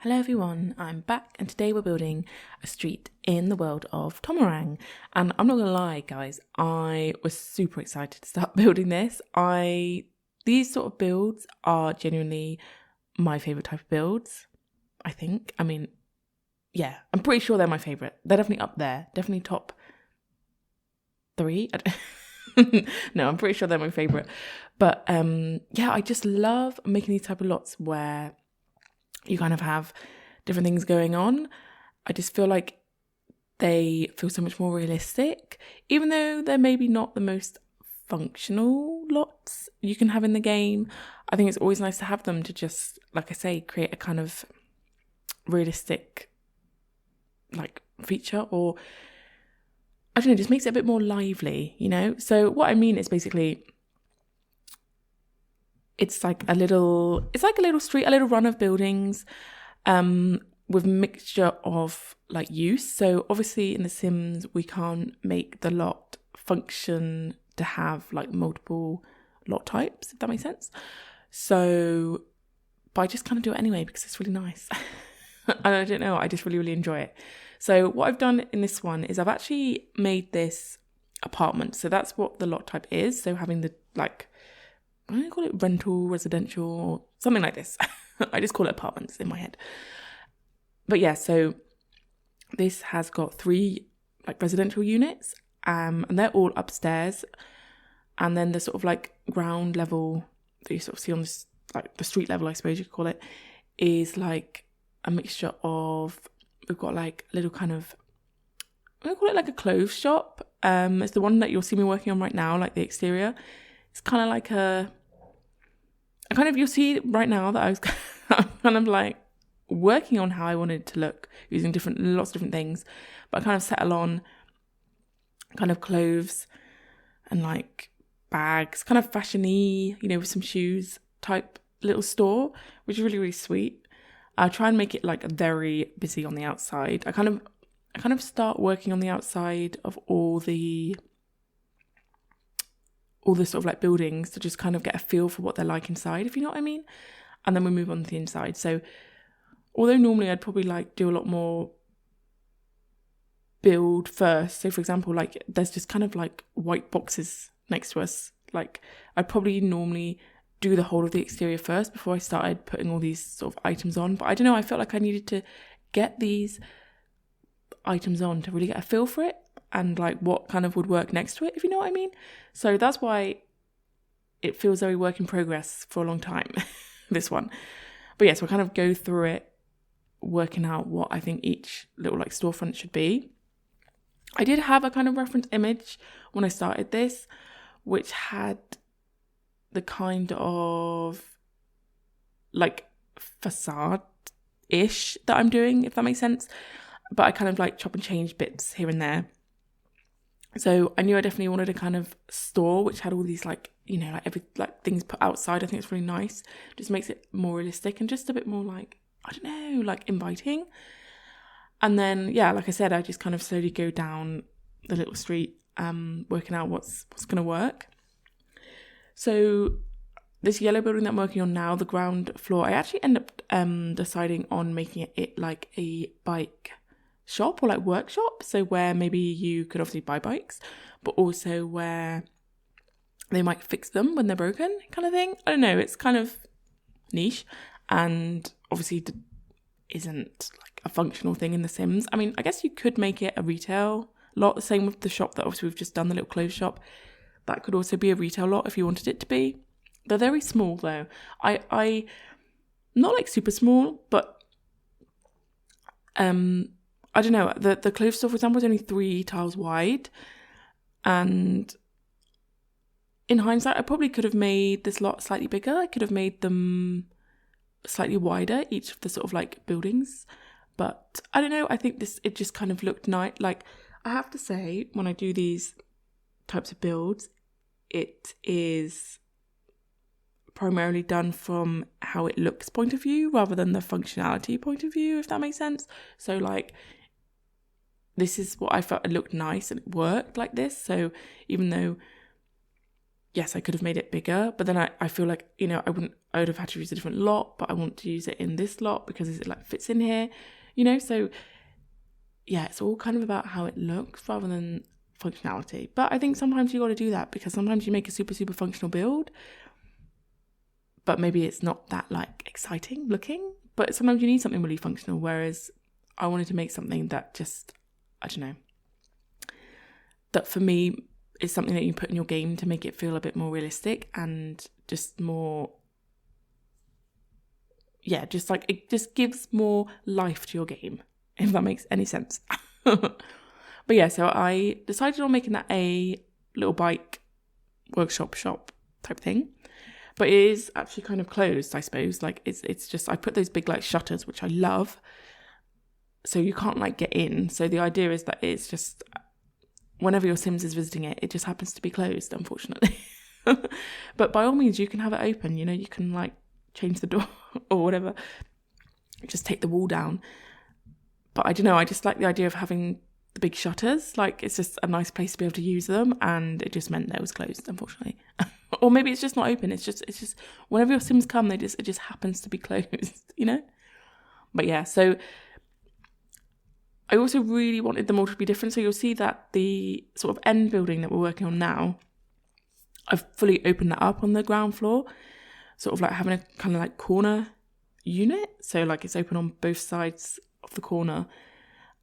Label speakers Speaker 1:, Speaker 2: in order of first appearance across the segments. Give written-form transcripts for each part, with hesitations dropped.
Speaker 1: Hello everyone, I'm back and today we're building a street in the world of Tomarang. And I'm not gonna lie guys, I was super excited to start building this. These sort of builds are genuinely my favourite type of builds, I think. I'm pretty sure they're my favourite. They're definitely up there, definitely top 3. No, I'm pretty sure they're my favourite. But I just love making these type of lots where you kind of have different things going on. I just feel like they feel so much more realistic, even though they're maybe not the most functional lots you can have in the game. I think it's always nice to have them to just, like I say, create a kind of realistic feature, or I don't know, just makes it a bit more lively, you know? So what I mean is basically it's like a little street, a little run of buildings with mixture of use. So obviously in The Sims, we can't make the lot function to have multiple lot types, if that makes sense. So, but I just kind of do it anyway because it's really nice. And I don't know, I just really, really enjoy it. So what I've done in this one is I've actually made this apartment. So that's what the lot type is. So having the I'm going to call it rental, residential, or something like this. I just call it apartments in my head. But yeah, so this has got 3 residential units, and they're all upstairs. And then the sort of ground level that you sort of see on this, the street level, I suppose you could call it, is a mixture of, we've got a little kind of, I'm going to call it a clothes shop. It's the one that you'll see me working on right now, the exterior. It's kind of you'll see right now that I was kind of working on how I wanted it to look using lots of different things, but I kind of settle on kind of clothes and bags, kind of fashion-y, with some shoes type little store, which is really, really sweet. I try and make it very busy on the outside. I kind of start working on the outside of all the sort of buildings to just kind of get a feel for what they're like inside, if you know what I mean. And then we move on to the inside. So although normally I'd probably do a lot more build first. So for example, there's just kind of white boxes next to us. I'd probably normally do the whole of the exterior first before I started putting all these sort of items on. But I don't know, I felt like I needed to get these items on to really get a feel for it and what kind of would work next to it, if you know what I mean. So that's why it feels very work in progress for a long time, this one. But yes, we'll kind of go through it, working out what I think each little storefront should be. I did have a kind of reference image when I started this, which had the kind of facade-ish that I'm doing, if that makes sense. But I kind of chop and change bits here and there. So I knew I definitely wanted a kind of store which had all these every things put outside. I think it's really nice. Just makes it more realistic and just a bit more I don't know, inviting. And then like I said, I just kind of slowly go down the little street, working out what's gonna work. So this yellow building that I'm working on now, the ground floor, I actually end up deciding on making it a bike shop or workshop. So where maybe you could obviously buy bikes, but also where they might fix them when they're broken, kind of thing. I don't know, it's kind of niche and obviously isn't a functional thing in The Sims. I mean, I guess you could make it a retail lot, the same with the shop that obviously we've just done, the little clothes shop. That could also be a retail lot if you wanted it to be. They're very small though. I not super small, but I don't know, the clothes store, for example, is only 3 tiles wide. And in hindsight, I probably could have made this lot slightly bigger. I could have made them slightly wider, each of the sort of buildings. But I don't know, I think it just kind of looked nice. I have to say, when I do these types of builds, it is primarily done from how it looks point of view rather than the functionality point of view, if that makes sense. So this is what I felt, it looked nice and it worked like this. So even though, yes, I could have made it bigger, but then I feel I I would have had to use a different lot, but I want to use it in this lot because it like fits in here, you know? So yeah, it's all kind of about how it looks rather than functionality. But I think sometimes you got to do that because sometimes you make a super, super functional build, but maybe it's not that like exciting looking, but sometimes you need something really functional. Whereas I wanted to make something that just, I don't know, that for me is something that you put in your game to make it feel a bit more realistic and just more, yeah, just like it just gives more life to your game, if that makes any sense. But yeah, so I decided on making that a little bike workshop shop type thing. But it is actually kind of closed, I suppose. Like it's just, I put those big like shutters, which I love. So you can't like get in. So the idea is that it's just, whenever your Sims is visiting it, it just happens to be closed, unfortunately. But by all means, you can have it open. You know, you can like change the door or whatever. Just take the wall down. But I don't know, I just like the idea of having the big shutters. Like it's just a nice place to be able to use them. And it just meant that it was closed, unfortunately. Or maybe it's just not open. It's just whenever your Sims come, it just happens to be closed, you know? But yeah, so I also really wanted them all to be different. So you'll see that the sort of end building that we're working on now, I've fully opened that up on the ground floor, sort of like having a kind of like corner unit. So like it's open on both sides of the corner.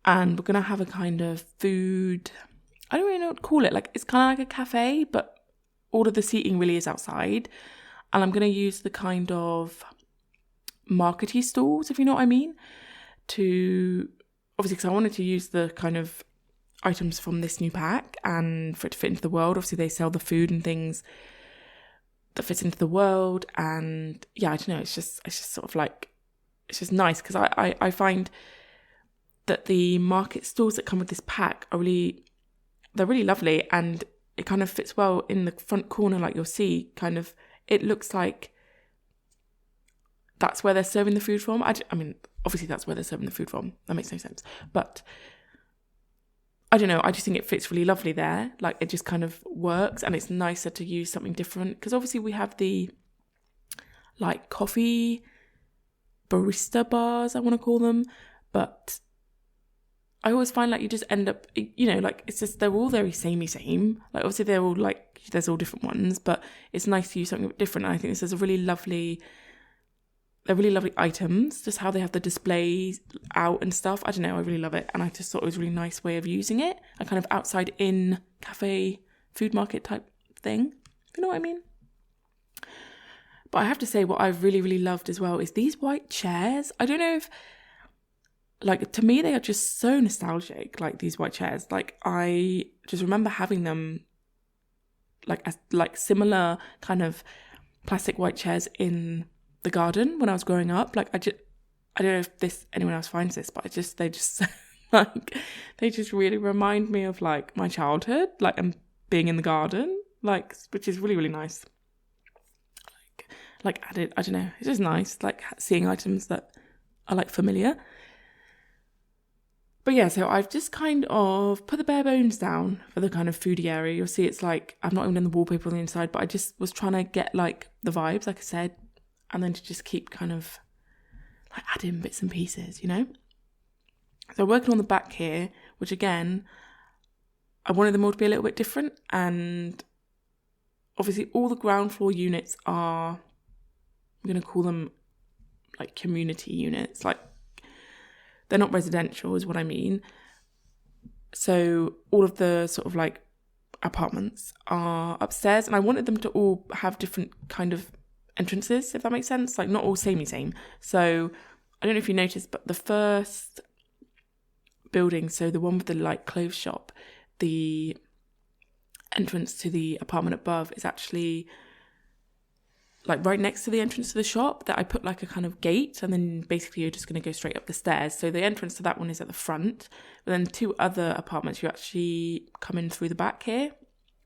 Speaker 1: And we're going to have a kind of food, I don't really know what to call it. Like it's kind of like a cafe, but all of the seating really is outside. And I'm going to use the kind of markety stalls, if you know what I mean, to, obviously, because I wanted to use the kind of items from this new pack and for it to fit into the world. Obviously, they sell the food and things that fits into the world. And yeah, I don't know, it's just sort of like, it's just nice because I find that the market stalls that come with this pack are they're really lovely, and it kind of fits well in the front corner. Like you'll see, kind of, it looks like that's where they're serving the food from. I mean, obviously that's where they're serving the food from. That makes no sense. But I don't know, I just think it fits really lovely there. Like it just kind of works, and it's nicer to use something different. Because obviously we have the like coffee barista bars, I want to call them. But I always find like you just end up, you know, like it's just, they're all very same. Like obviously they're all like, there's all different ones, but it's nice to use something different. And I think this is they're really lovely items, just how they have the displays out and stuff. I don't know, I really love it. And I just thought it was a really nice way of using it. A kind of outside in cafe, food market type thing. You know what I mean? But I have to say what I've really, really loved as well is these white chairs. I don't know if, like, to me, they are just so nostalgic, like these white chairs. Like, I just remember having them, like similar kind of plastic white chairs in the garden when I was growing up. Like, I don't know if anyone else finds this, but they just like, they just really remind me of like my childhood, like, and being in the garden, like, which is really, really nice. Like added, I don't know, it's just nice, like seeing items that are like familiar. But yeah, so I've just kind of put the bare bones down for the kind of foodie area. You'll see it's like, I've not even done the wallpaper on the inside, but I just was trying to get like the vibes, like I said, and then to just keep kind of like adding bits and pieces, you know? So working on the back here, which again, I wanted them all to be a little bit different. And obviously all the ground floor units are, I'm going to call them like community units, like they're not residential is what I mean. So all of the sort of like apartments are upstairs, and I wanted them to all have different kind of entrances, if that makes sense, like not all same. So I don't know if you noticed, but the first building, so the one with the like clothes shop, the entrance to the apartment above is actually like right next to the entrance to the shop, that I put like a kind of gate, and then basically you're just going to go straight up the stairs. So the entrance to that one is at the front, but then 2 other apartments you actually come in through the back here.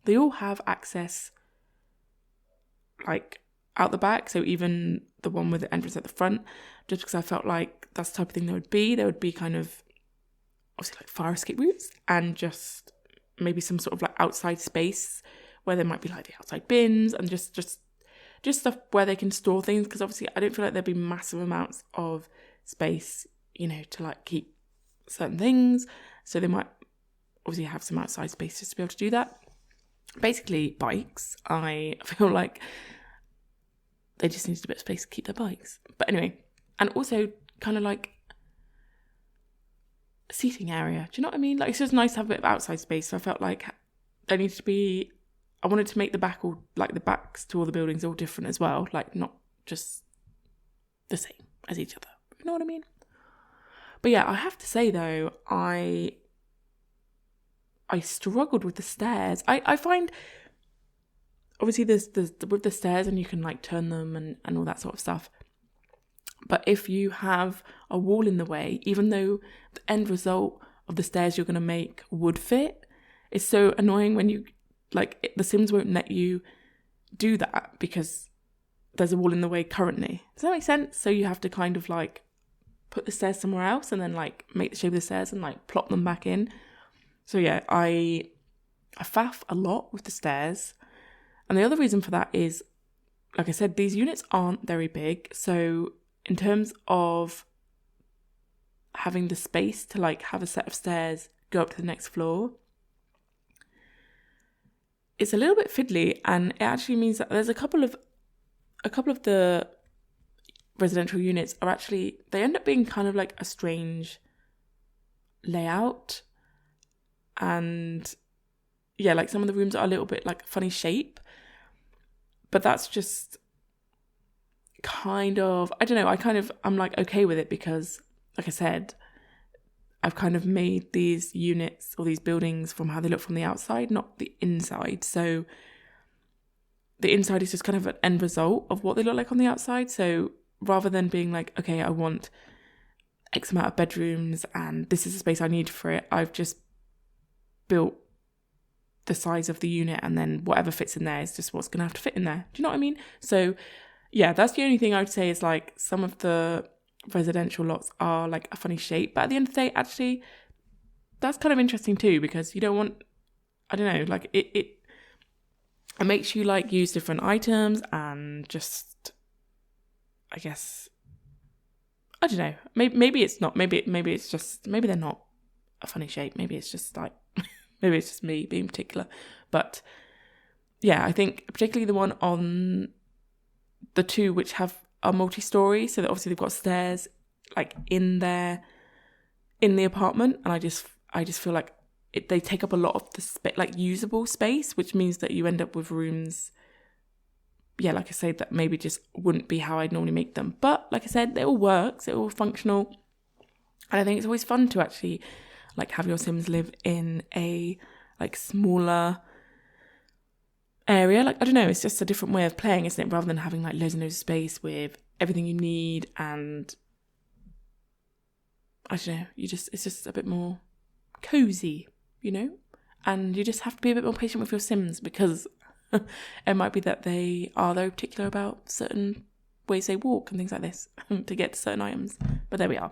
Speaker 1: They all have access like out the back, so even the one with the entrance at the front, just because I felt like that's the type of thing there would be kind of obviously like fire escape routes, and just maybe some sort of like outside space where there might be like the outside bins, and just just stuff where they can store things, because obviously I don't feel like there'd be massive amounts of space, you know, to like keep certain things. So they might obviously have some outside space just to be able to do that. Basically, bikes. I feel like they just needed a bit of space to keep their bikes. But anyway, and also kind of like seating area. Do you know what I mean? Like, it's just nice to have a bit of outside space. So I felt like there needed to be, I wanted to make the back all, like the backs to all the buildings all different as well. Like, not just the same as each other. You know what I mean? But yeah, I have to say though, I struggled with the stairs. I find, obviously there's with the stairs and you can like turn them and all that sort of stuff. But if you have a wall in the way, even though the end result of the stairs you're going to make would fit, it's so annoying when you, like, the Sims won't let you do that because there's a wall in the way currently. Does that make sense? So you have to kind of like put the stairs somewhere else and then like make the shape of the stairs and like plop them back in. So yeah, I faff a lot with the stairs. And the other reason for that is, like I said, these units aren't very big. So in terms of having the space to like have a set of stairs go up to the next floor, it's a little bit fiddly, and it actually means that there's a couple of the residential units are actually, they end up being kind of like a strange layout. And yeah, like some of the rooms are a little bit like funny shape, but that's just kind of, I don't know, I'm like okay with it because, like I said, I've kind of made these units or these buildings from how they look from the outside, not the inside. So the inside is just kind of an end result of what they look like on the outside. So rather than being like, okay, I want X amount of bedrooms and this is the space I need for it, I've just built the size of the unit and then whatever fits in there is just what's going to have to fit in there. Do you know what I mean? So yeah, that's the only thing I would say is like some of the residential lots are like a funny shape, but at the end of the day, actually, that's kind of interesting too, because you don't want, I don't know, like it makes you like use different items and just, I guess, I don't know, maybe it's not, maybe it's just, maybe they're not a funny shape, maybe it's just like, maybe it's just me being particular. But yeah, I think particularly the one on the two which are multi-story, so that obviously they've got stairs like in the apartment, and I just feel like they take up a lot of the like usable space, which means that you end up with rooms, yeah, like I said, that maybe just wouldn't be how I'd normally make them. But like I said, it all works, it all functional, and I think it's always fun to actually like have your Sims live in a like smaller area. Like, I don't know, it's just a different way of playing, isn't it? Rather than having like loads and loads of space with everything you need, and I don't know, it's just a bit more cozy, you know? And you just have to be a bit more patient with your Sims, because it might be that they are very particular about certain ways they walk and things like this to get to certain items. But there we are.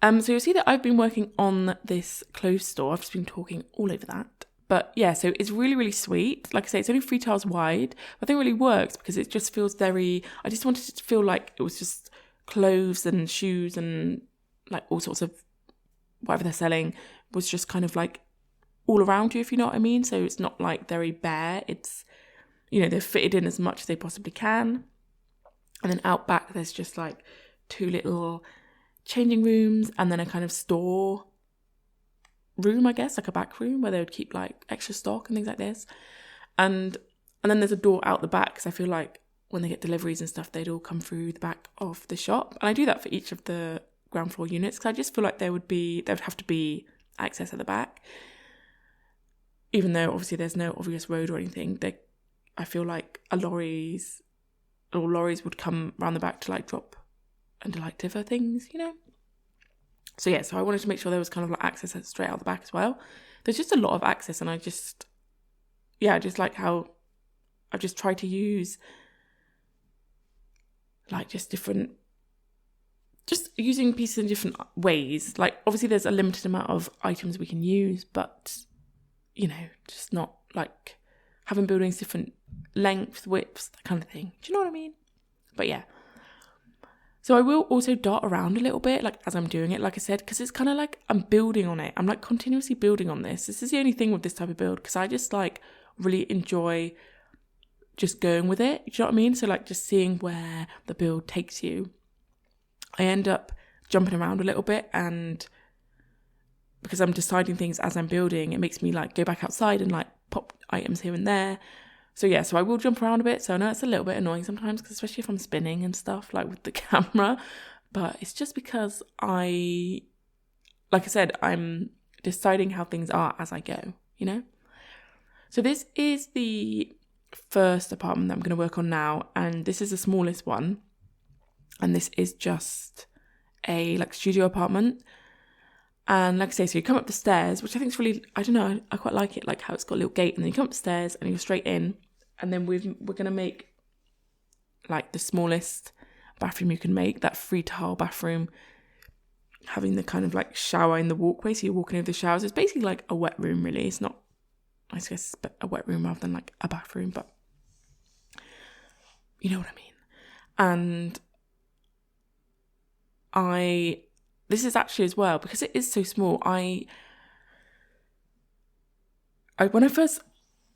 Speaker 1: So you'll see that I've been working on this clothes store. I've just been talking all over that. But yeah, so it's really, really sweet. Like I say, it's only 3 tiles wide. I think it really works because it just feels very, I just wanted it to feel like it was just clothes and shoes and like all sorts of whatever they're selling was just kind of like all around you, if you know what I mean. So it's not like very bare. It's, you know, they're fitted in as much as they possibly can. And then out back, there's just like 2 little changing rooms and then a kind of store room, I guess, like a back room where they would keep like extra stock and things like this. And then there's a door out the back, because I feel like when they get deliveries and stuff, they'd all come through the back of the shop. And I do that for each of the ground floor units, because I just feel like there would have to be access at the back. Even though obviously there's no obvious road or anything, I feel like lorries would come around the back to like drop and to like deliver things, you know? So yeah, so I wanted to make sure there was kind of like access straight out the back as well. There's just a lot of access, and I just like how I've just tried to use like just using pieces in different ways. Like obviously there's a limited amount of items we can use, but you know, just not like having buildings different lengths, widths, that kind of thing. Do you know what I mean? But yeah. So I will also dart around a little bit, like as I'm doing it, like I said, because it's kind of like I'm building on it. I'm like continuously building on this. This is the only thing with this type of build, because I just like really enjoy just going with it. Do you know what I mean? So like just seeing where the build takes you. I end up jumping around a little bit, and because I'm deciding things as I'm building, it makes me like go back outside and like pop items here and there. So yeah, so I will jump around a bit. So I know it's a little bit annoying sometimes, because especially if I'm spinning and stuff like with the camera, but it's just because like I said, I'm deciding how things are as I go, you know? So this is the first apartment that I'm going to work on now, and this is the smallest one. And this is just a like studio apartment. And like I say, so you come up the stairs, which I think is really, I don't know, I quite like it, like how it's got a little gate, and then you come up the stairs and you go straight in, and then we're going to make like the smallest bathroom you can make, that 3-tile bathroom, having the kind of like shower in the walkway, so you're walking over the showers. It's basically like a wet room, really. It's not, I guess, a wet room rather than like a bathroom, but you know what I mean. And this is actually as well, because it is so small, I when I first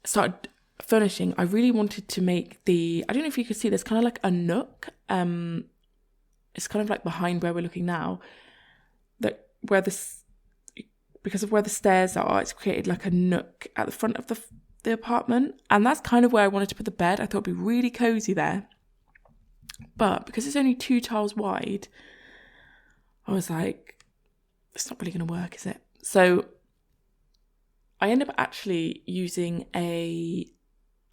Speaker 1: started furnishing, I really wanted to make I don't know if you could see, there's kind of like a nook, it's kind of like behind where we're looking now, that because of where the stairs are, it's created like a nook at the front of the apartment, and that's kind of where I wanted to put the bed. I thought it'd be really cozy there, but because it's only 2 tiles wide, I was like, it's not really going to work, is it? So I end up actually using and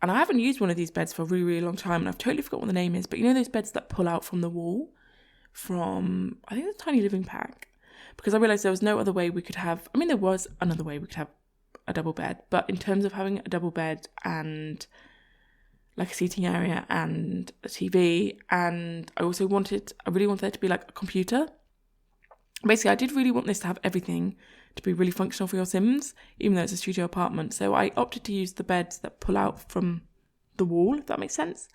Speaker 1: I haven't used one of these beds for a really, really long time, and I've totally forgot what the name is, but you know those beds that pull out from the wall from, I think, the Tiny Living Pack? Because I realised there was no other way we could have, I mean, there was another way we could have a double bed, but in terms of having a double bed and like a seating area and a TV, and I really wanted there to be like a computer. Basically, I did really want this to have everything to be really functional for your Sims, even though it's a studio apartment. So I opted to use the beds that pull out from the wall, if that makes sense,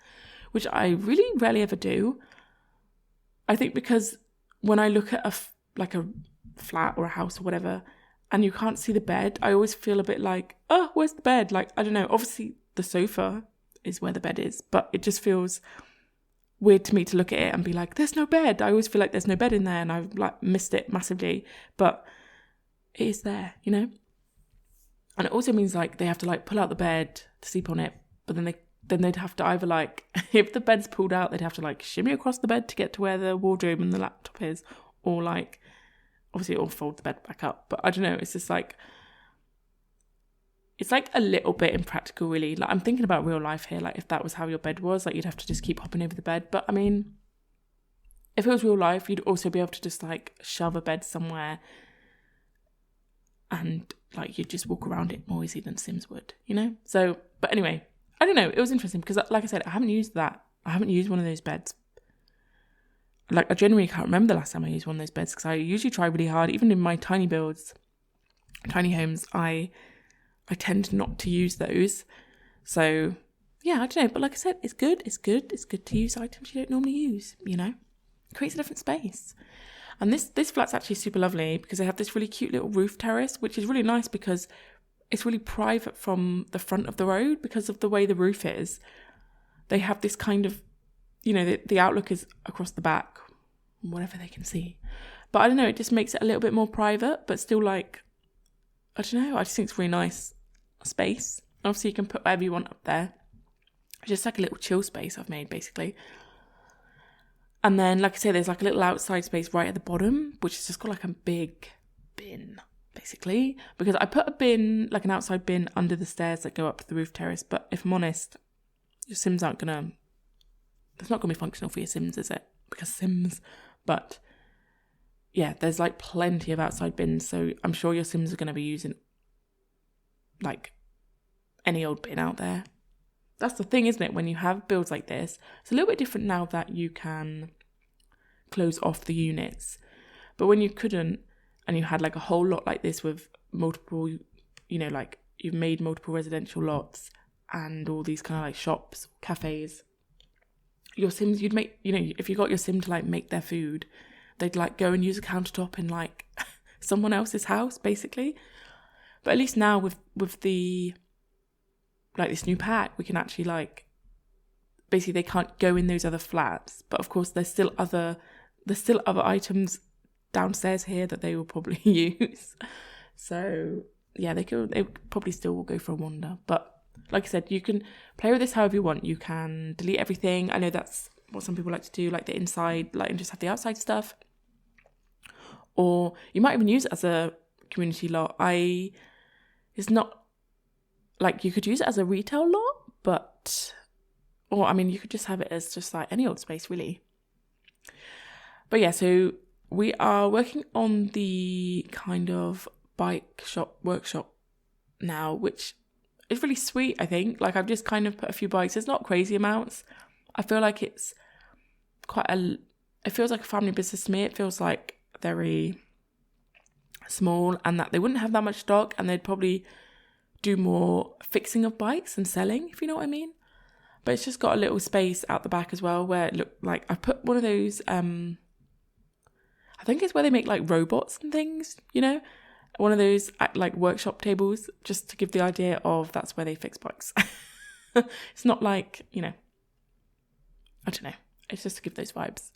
Speaker 1: which I really rarely ever do. I think because when I look at a flat or a house or whatever, and you can't see the bed, I always feel a bit like, oh, where's the bed? Like, I don't know, obviously the sofa is where the bed is, but it just feels weird to me to look at it and be like, there's no bed. I always feel like there's no bed in there, and I've like missed it massively, but it is there, you know? And it also means like they have to like pull out the bed to sleep on it, but then they'd have to either like, if the bed's pulled out, they'd have to like shimmy across the bed to get to where the wardrobe and the laptop is, or like, obviously or fold the bed back up. But I don't know, it's just like, it's like a little bit impractical, really. Like, I'm thinking about real life here. Like, if that was how your bed was, like, you'd have to just keep hopping over the bed. But I mean, if it was real life, you'd also be able to just like shove a bed somewhere, and like you'd just walk around it more easy than Sims would, you know? So, but anyway, I don't know. It was interesting because, like I said, I haven't used that. I haven't used one of those beds. Like, I genuinely can't remember the last time I used one of those beds, because I usually try really hard. Even in my tiny builds, tiny homes, I tend not to use those. So yeah, I don't know. But like I said, it's good. It's good to use items you don't normally use, you know? It creates a different space. And this flat's actually super lovely because they have this really cute little roof terrace, which is really nice because it's really private from the front of the road because of the way the roof is. They have this kind of, you know, the outlook is across the back, whatever they can see. But I don't know, it just makes it a little bit more private, but still like, I don't know, I just think it's really nice space. Obviously you can put whatever you want up there. Just like a little chill space I've made, basically. And then, like I say, there's like a little outside space right at the bottom, which has just got like a big bin, basically. Because I put a bin, like an outside bin, under the stairs that go up to the roof terrace. But if I'm honest, your Sims aren't gonna, it's not gonna be functional for your Sims, is it? Because Sims. But yeah, there's like plenty of outside bins, so I'm sure your Sims are gonna be using like any old bin out there. That's the thing, isn't it? When you have builds like this, it's a little bit different now that you can close off the units. But when you couldn't, and you had like a whole lot like this with multiple, you know, like you've made multiple residential lots and all these kind of like shops, cafes, your Sims, you'd make, you know, if you got your Sim to like make their food, they'd like go and use a countertop in like someone else's house, basically. But at least now with the, like this new pack, we can actually like, basically they can't go in those other flats. But of course there's still other items downstairs here that they will probably use. So yeah, they probably still will go for a wander. But like I said, you can play with this however you want. You can delete everything. I know that's what some people like to do, like the inside, like, and just have the outside stuff. Or you might even use it as a community lot. It's not, like, you could use it as a retail lot, but, or I mean, you could just have it as just like any old space, really. But yeah, so we are working on the kind of bike shop workshop now, which is really sweet, I think. Like, I've just kind of put a few bikes. It's not crazy amounts. I feel like it's it feels like a family business to me. It feels like very small, and that they wouldn't have that much stock, and they'd probably do more fixing of bikes and selling, if you know what I mean. But it's just got a little space out the back as well, where it looked like I put one of those I think it's where they make like robots and things, you know, one of those like workshop tables, just to give the idea of that's where they fix bikes. It's not like, you know, I don't know, it's just to give those vibes.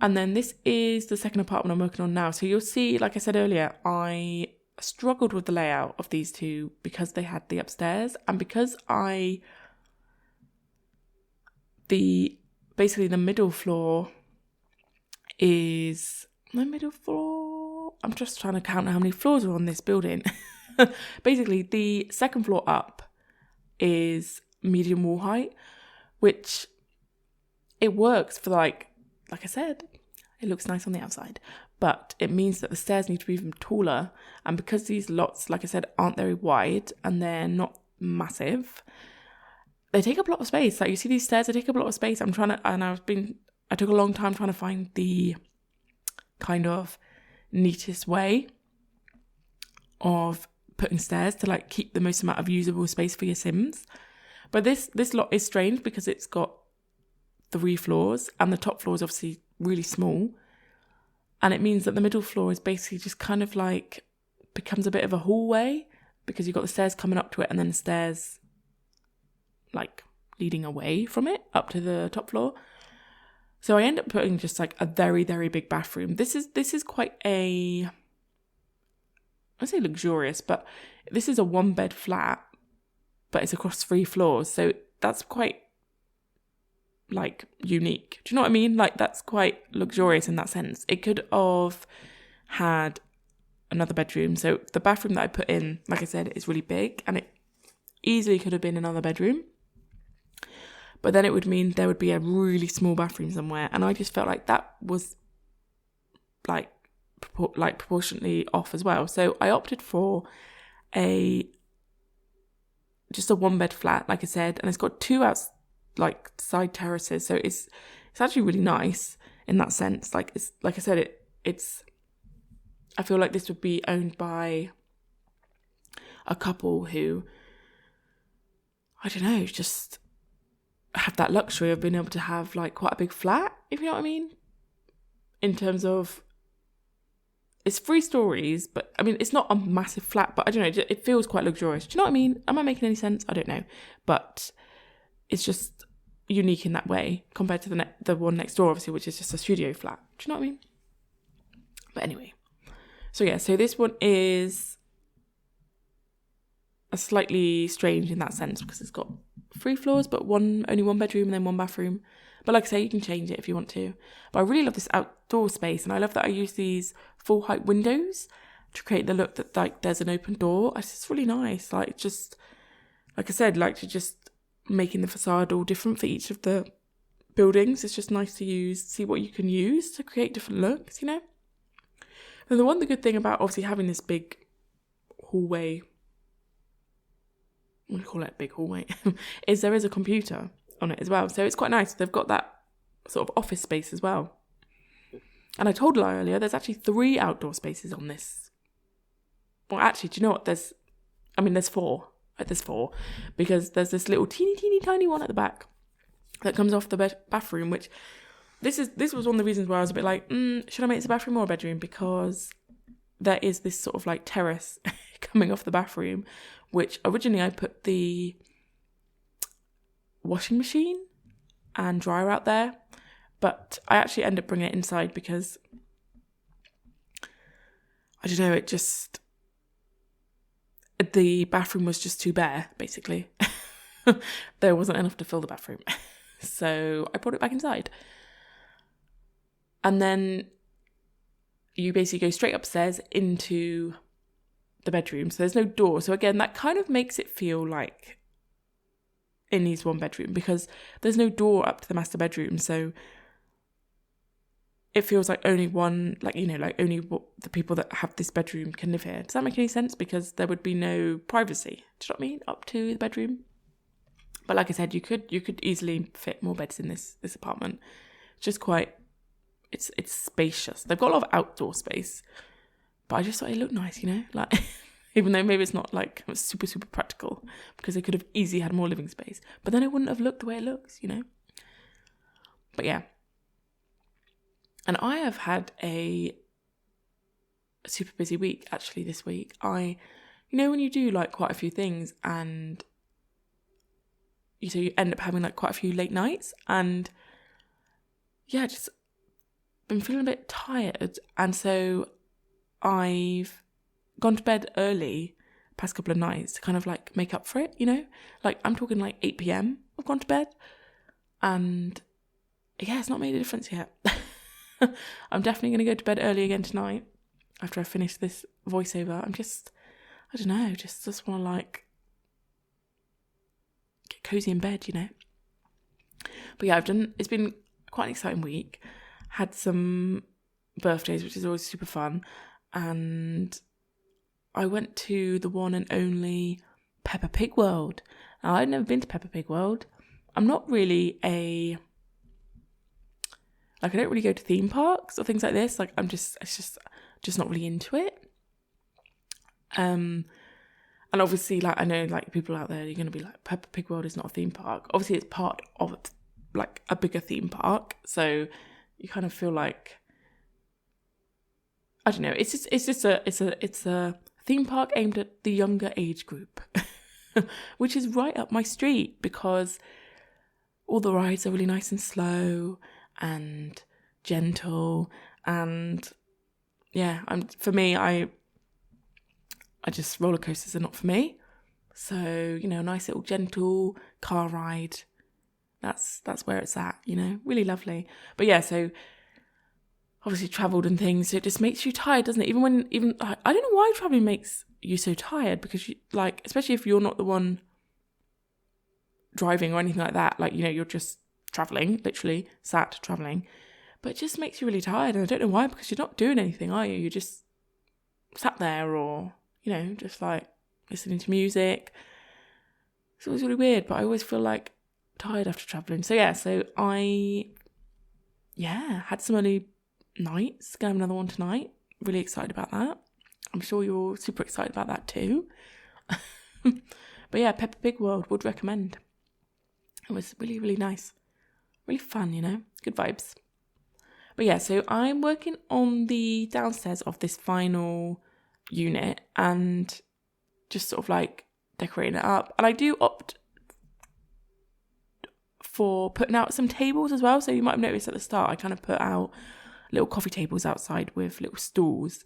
Speaker 1: And then this is the second apartment I'm working on now. So you'll see, like I said earlier, I struggled with the layout of these two because they had the upstairs, and because basically the middle floor is I'm just trying to count how many floors are on this building. Basically, the second floor up is medium wall height, which it works for like I said, it looks nice on the outside, but it means that the stairs need to be even taller. And because these lots, like I said, aren't very wide and they're not massive, they take up a lot of space. Like, you see these stairs, they take up a lot of space. I took a long time trying to find the kind of neatest way of putting stairs to like keep the most amount of usable space for your Sims. But this lot is strange because it's got 3 floors, and the top floor is obviously really small, and it means that the middle floor is basically just kind of like becomes a bit of a hallway, because you've got the stairs coming up to it and then the stairs like leading away from it up to the top floor. So I end up putting just like a very, very big bathroom. This is quite I say luxurious, but this is a 1-bed flat, but it's across 3 floors, so that's quite like unique. Do you know what I mean? Like, that's quite luxurious in that sense. It could have had another bedroom. So the bathroom that I put in, like I said, is really big, and it easily could have been another bedroom. But then it would mean there would be a really small bathroom somewhere, and I just felt like that was like proportionately off as well. So I opted for just a 1-bed flat, like I said, and it's got 2 side terraces, so it's actually really nice in that sense. Like, it's like I said, it's I feel like this would be owned by a couple who, I don't know, just have that luxury of being able to have like quite a big flat, if you know what I mean. In terms of, it's 3 stories, but I mean, it's not a massive flat, but I don't know, it feels quite luxurious. Do you know what I mean? Am I making any sense? I don't know, but it's just unique in that way compared to the one next door, obviously, which is just a studio flat. Do you know what I mean? But anyway, so yeah, so this one is a slightly strange in that sense because it's got 3 floors, but only 1 bedroom and then 1 bathroom. But like I say, you can change it if you want to. But I really love this outdoor space, and I love that I use these full height windows to create the look that like there's an open door. It's just really nice. Like, just like I said, like to just making the facade all different for each of the buildings. It's just nice to see what you can use to create different looks, you know. And the good thing about obviously having this big hallway, we call it a big hallway, is there is a computer on it as well. So it's quite nice. They've got that sort of office space as well. And I told Eli earlier, there's actually 3 outdoor spaces on this. Well, actually, do you know what? There's 4. there's 4, because there's this little teeny tiny one at the back that comes off the bathroom, which this was one of the reasons why I was a bit like, should I make this a bathroom or a bedroom? Because there is this sort of like terrace coming off the bathroom, which originally I put the washing machine and dryer out there, but I actually ended up bringing it inside because I don't know, the bathroom was just too bare, basically. There wasn't enough to fill the bathroom. So I brought it back inside. And then you basically go straight upstairs into the bedroom. So there's no door. So again, that kind of makes it feel like it needs 1 bedroom, because there's no door up to the master bedroom. So it feels like only one, like, you know, like only the people that have this bedroom can live here. Does that make any sense? Because there would be no privacy, do you know what I mean, up to the bedroom. But like I said, you could easily fit more beds in this apartment. It's just quite, it's spacious. They've got a lot of outdoor space, but I just thought it looked nice, you know, like even though maybe it's not like super practical, because they could have easily had more living space, but then it wouldn't have looked the way it looks, you know. But yeah. And I have had a super busy week, actually, this week. You know, when you do like quite a few things and you end up having like quite a few late nights, and yeah, just been feeling a bit tired. And so I've gone to bed early the past couple of nights to kind of like make up for it, you know? Like I'm talking like 8 p.m. I've gone to bed, and yeah, it's not made a difference yet. I'm definitely going to go to bed early again tonight after I finish this voiceover. I don't know, just want to like get cozy in bed, you know. But yeah, it's been quite an exciting week. Had some birthdays, which is always super fun. And I went to the one and only Peppa Pig World. Now, I've never been to Peppa Pig World. I'm not really I don't really go to theme parks or things like this. Like it's just not really into it. And obviously, like I know, like people out there, you're going to be like, Peppa Pig World is not a theme park. Obviously, it's part of like a bigger theme park, so you kind of feel like, I don't know. It's a theme park aimed at the younger age group, which is right up my street, because all the rides are really nice and slow and gentle, and yeah, for me, I just, roller coasters are not for me. So, you know, a nice little gentle car ride, that's where it's at, you know, really lovely. But yeah, so obviously travelled and things, so it just makes you tired, doesn't it? I don't know why travelling makes you so tired, because you, like, especially if you're not the one driving or anything like that, like, you know, you're just travelling, literally sat travelling, but it just makes you really tired. And I don't know why, because you're not doing anything, are you? You're just sat there, or, you know, just like listening to music. It's always really weird, but I always feel like tired after travelling. So yeah, I had some early nights, gonna have another one tonight. Really excited about that. I'm sure you're super excited about that too. But yeah, Peppa Pig World, would recommend. It was really, really nice. Really fun, you know, good vibes. But yeah, so I'm working on the downstairs of this final unit and just sort of like decorating it up. And I do opt for putting out some tables as well. So you might have noticed at the start, I kind of put out little coffee tables outside with little stools,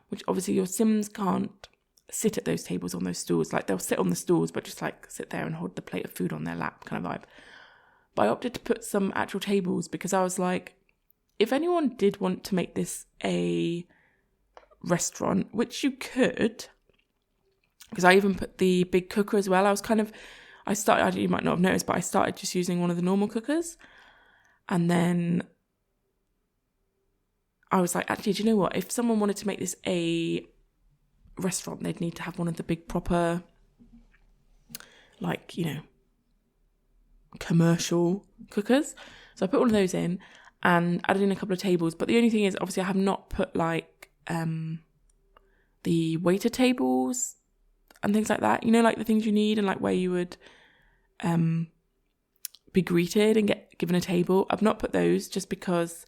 Speaker 1: which obviously your Sims can't sit at those tables on those stools. Like they'll sit on the stools, but just like sit there and hold the plate of food on their lap kind of vibe. But I opted to put some actual tables because I was like, if anyone did want to make this a restaurant, which you could, because I even put the big cooker as well. You might not have noticed, but I started just using one of the normal cookers. And then I was like, actually, do you know what? If someone wanted to make this a restaurant, they'd need to have one of the big proper, like, you know, commercial cookers. So I put one of those in and added in a couple of tables. But the only thing is, obviously, I have not put like the waiter tables. and things like that. You know, like the things you need and like where you would be greeted and get given a table. I've not put those just because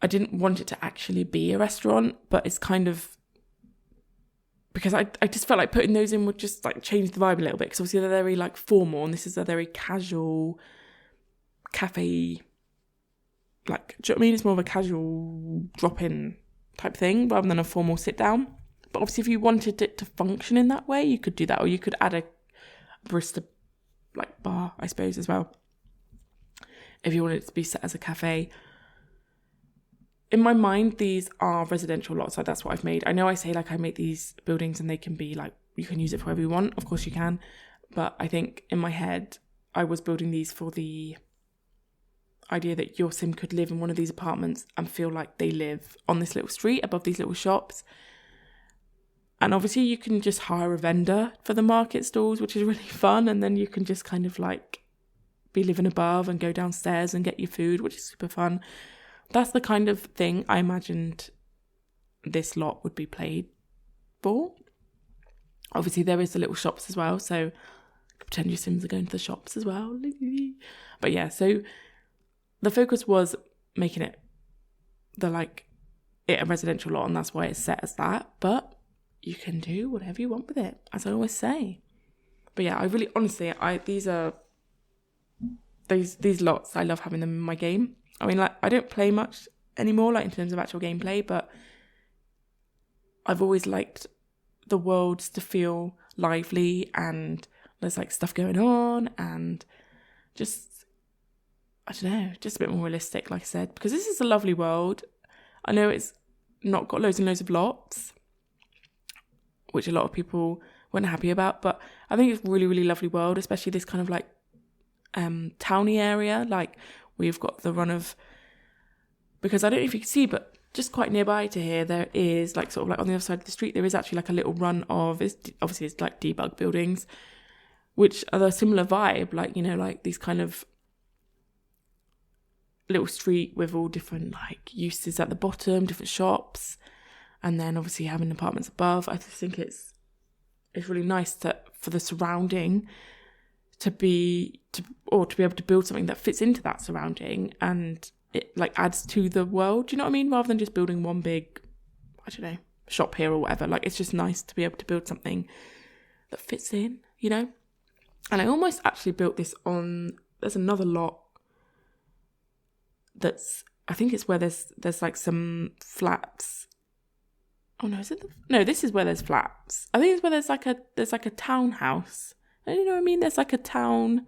Speaker 1: I didn't want it to actually be a restaurant, but it's kind of because I just felt like putting those in would just like change the vibe a little bit, because obviously they're very like formal and this is a very casual cafe, like, do you know what I mean? It's more of a casual drop-in type thing rather than a formal sit-down. But obviously if you wanted it to function in that way, you could do that, or you could add a barista like bar, I suppose, as well, if you wanted it to be set as a cafe. In my mind, these are residential lots, like that's what I've made. I know I say like I make these buildings and they can be like, you can use it for whatever you want, of course you can, but I think in my head I was building these for the idea that your sim could live in one of these apartments and feel like they live on this little street above these little shops. And obviously you can just hire a vendor for the market stalls, which is really fun, and then you can just kind of like be living above and go downstairs and get your food, which is super fun. That's the kind of thing I imagined this lot would be played for. Obviously there is the little shops as well, so pretend your sims are going to the shops as well. But yeah, so the focus was making it a residential lot, and that's why it's set as that. But you can do whatever you want with it, as I always say. But yeah, I really, honestly, these lots, I love having them in my game. I mean, like, I don't play much anymore, like in terms of actual gameplay, but I've always liked the worlds to feel lively and there's like stuff going on and just, I don't know, just a bit more realistic, like I said, because this is a lovely world. I know it's not got loads and loads of lots, which a lot of people weren't happy about, but I think it's a really, really lovely world, especially this kind of like towny area. Like we've got the run of, because I don't know if you can see, but just quite nearby to here, there is like sort of like on the other side of the street, there is actually like a little run of, obviously it's like debug buildings, which are a similar vibe, like, you know, like these kind of little street with all different like uses at the bottom, different shops, and then obviously having apartments above. I just think it's really nice for the surrounding to be able to build something that fits into that surrounding and it like adds to the world. Do you know what I mean? Rather than just building one big, I don't know, shop here or whatever. Like it's just nice to be able to build something that fits in, you know? And I almost actually built this there's another lot that's, I think it's where there's like some flats. Oh no, no, this is where there's flats. I think it's where there's like a townhouse. You know what I mean? There's like a town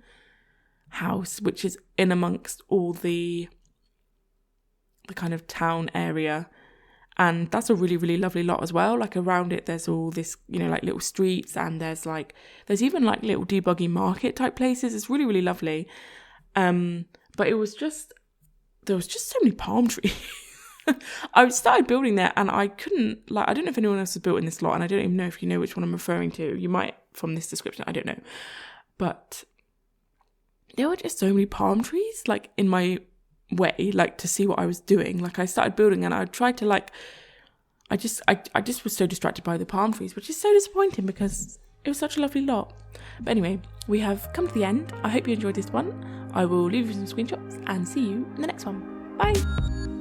Speaker 1: house which is in amongst all the kind of town area, and that's a really, really lovely lot as well. Like around it there's all this, you know, like little streets, and there's even like little debuggy market type places. It's really, really lovely. But there was just so many palm trees. I started building there and I couldn't, like, I don't know if anyone else has built in this lot, and I don't even know if you know which one I'm referring to. You might from this description, I don't know. But there were just so many palm trees, like, in my way, like, to see what I was doing. Like, I started building and I tried to, like, I just was so distracted by the palm trees, which is so disappointing because it was such a lovely lot. But anyway, we have come to the end. I hope you enjoyed this one. I will leave you some screenshots and see you in the next one. Bye!